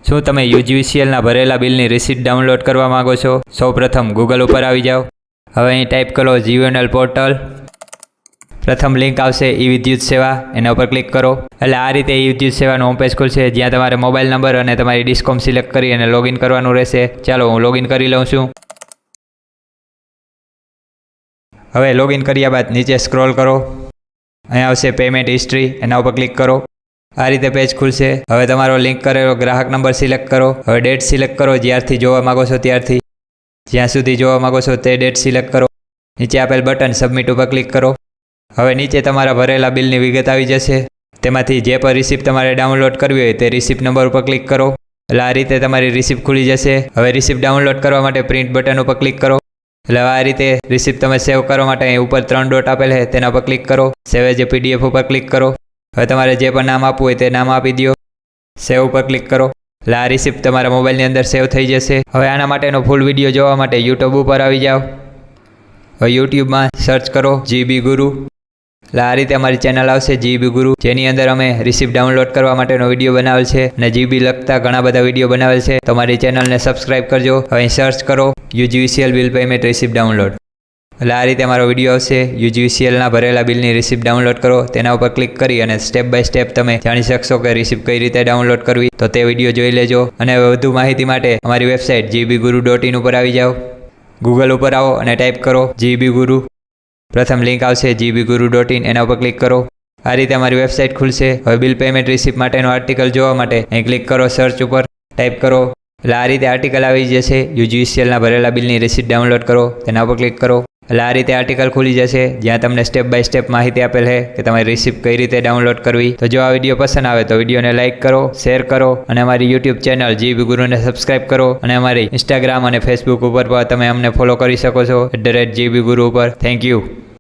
શું તમે UGVCLના ભરેલા બિલની રિસીટ ડાઉનલોડ કરવા માંગો છો? સૌપ્રથમ ગૂગલ ઉપર આવી જાઓ. હવે અહીં ટાઈપ કરો GVNL પોર્ટલ. પ્રથમ લિંક આવશે ઈ-વિદ્યુત સેવા, એના ઉપર ક્લિક કરો. એટલે આ રીતે ઈ-વિદ્યુત સેવાનું હોમ પેજ ખુલશે, જ્યાં તમારે મોબાઈલ નંબર અને તમારી ડિસ્કોમ સિલેક્ટ કરી અને લોગિન કરવાનું રહેશે. ચાલો હું લોગિન કરી લઉં છું. હવે લોગિન કર્યા બાદ નીચે સ્ક્રોલ કરો. અહીંયા આવશે પેમેન્ટ હિસ્ટ્રી, એના ઉપર ક્લિક કરો. આ રીતે પેજ ખુલશે. હવે તમારો લિંક કરેલો ગ્રાહક નંબર સિલેક્ટ કરો. હવે ડેટ સિલેક્ટ કરો, જ્યારથી જોવા માગો છો ત્યારથી. જ્યાં સુધી જોવા માગો છો તે ડેટ સિલેક્ટ કરો. નીચે આપેલ બટન સબમિટ ઉપર ક્લિક કરો. હવે નીચે તમારા ભરેલા બિલની વિગત આવી જશે. તેમાંથી જે પણ રિસિપ્ટ તમારે ડાઉનલોડ કરવી હોય તે રિસિપ્ટ નંબર ઉપર ક્લિક કરો. એટલે આ રીતે તમારી રિસિપ્ટ ખુલી જશે. હવે રિસિપ્ટ ડાઉનલોડ કરવા માટે પ્રિન્ટ બટન ઉપર ક્લિક કરો. એટલે આ રીતે રિસિપ્ટ તમે સેવ કરવા માટે અહીં ઉપર 3 ડોટ આપેલ છે તેના પર ક્લિક કરો. સેવ એઝ એ PDF ઉપર ક્લિક કરો. હવે તમારે જે પણ નામ આપવું હોય તે નામ આપી દો. સેવ ઉપર ક્લિક કરો. એટલે આ રિસિપ્ટ તમારા મોબાઈલની અંદર સેવ થઈ જશે. હવે આના માટેનો ફૂલ વિડીયો જોવા માટે YouTube ઉપર આવી જાઓ. હવે YouTubeમાં સર્ચ કરો GB ગુરુ. એટલે આ રીતે અમારી ચેનલ આવશે GB ગુરુ, જેની અંદર અમે રિસિપ્ટ ડાઉનલોડ કરવા માટેનો વિડીયો બનાવેલ છે અને GB લગતા ઘણા બધા વિડીયો બનાવેલ છે. તમારી ચેનલને સબસ્ક્રાઇબ કરજો. હવે સર્ચ કરો UGVCL bill payment receipt download. એટલે આ રીતે અમારો વિડીયો આવશે. UGVCLના ભરેલા બિલની રિસિપ્ટ ડાઉનલોડ કરો. તેના ઉપર ક્લિક કરી અને સ્ટેપ બાય સ્ટેપ તમે જાણી શકશો કે રિસિપ્ટ કઈ રીતે ડાઉનલોડ કરવી. તો તે વિડીયો જોઈ લેજો. અને વધુ માહિતી માટે અમારી વેબસાઇટ gbguru.in ઉપર આવી જાઓ. ગૂગલ ઉપર આવો અને ટાઈપ કરો GB ગુરુ. પ્રથમ લિંક આવશે gbguru.in, એના ઉપર ક્લિક કરો. આ રીતે અમારી વેબસાઇટ ખુલશે. હવે બિલ પેમેન્ટ રિસિપ્ટ માટેનો આર્ટિકલ જોવા માટે અહીં ક્લિક કરો સર્ચ ઉપર, ટાઈપ કરો. એટલે આ રીતે આર્ટિકલ આવી જશે. UGVCLના ભરેલા બિલની રિસિપ્ટ ડાઉનલોડ કરો, તેના ઉપર ક્લિક કરો. એટલે આ રીતે આર્ટિકલ ખુલી જશે, જ્યાં તમને સ્ટેપ બાય સ્ટેપ માહિતી આપેલ છે કે તમારી રિસિપ્ટ કઈ રીતે ડાઉનલોડ કરવી. તો જો આ વિડીયો પસંદ આવે તો વિડીયોને લાઇક કરો, શેર કરો અને અમારી YouTube ચેનલ GB ગુરુને સબસ્ક્રાઇબ કરો. અને અમારી Instagram અને Facebook ઉપર પણ તમે અમને ફોલો કરી શકો છો @GB ગુરુ ઉપર. Thank you.